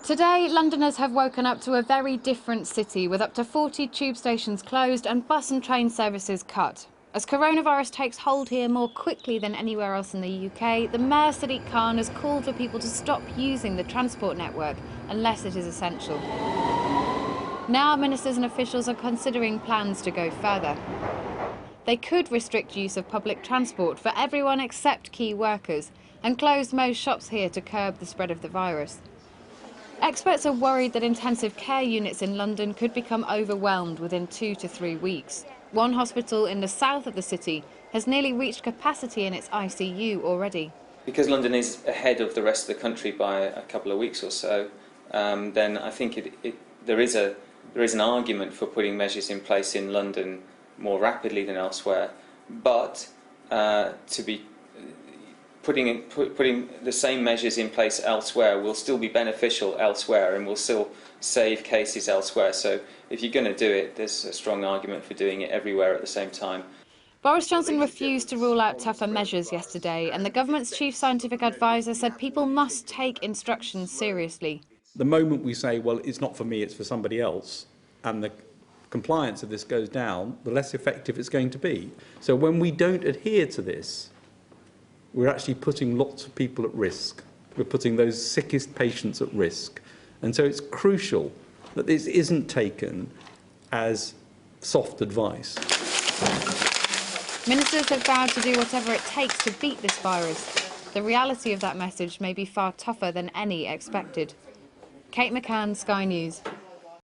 Today, Londoners have woken up to a very different city, with up to 40 tube stations closed and bus and train services cut. As coronavirus takes hold here more quickly than anywhere else in the UK, the Mayor Sadiq Khan has called for people to stop using the transport network unless it is essential. Now, ministers and officials are considering plans to go further. They could restrict use of public transport for everyone except key workers and close most shops here to curb the spread of the virus. Experts are worried that intensive care units in London could become overwhelmed within 2 to 3 weeks. One hospital in the south of the city has nearly reached capacity in its ICU already. Because London is ahead of the rest of the country by a couple of weeks or so, then I think there is an argument for putting measures in place in London more rapidly than elsewhere, but putting the same measures in place elsewhere will still be beneficial elsewhere and will still save cases elsewhere. So if you're going to do it, there's a strong argument for doing it everywhere at the same time. Boris Johnson refused to rule out tougher measures yesterday, and the government's chief scientific advisor said people must take instructions seriously. The moment we say, well, it's not for me, it's for somebody else, and the compliance of this goes down, the less effective it's going to be. So when we don't adhere to this, we're actually putting lots of people at risk. We're putting those sickest patients at risk. And so it's crucial that this isn't taken as soft advice. Ministers have vowed to do whatever it takes to beat this virus. The reality of that message may be far tougher than any expected. Kate McCann, Sky News.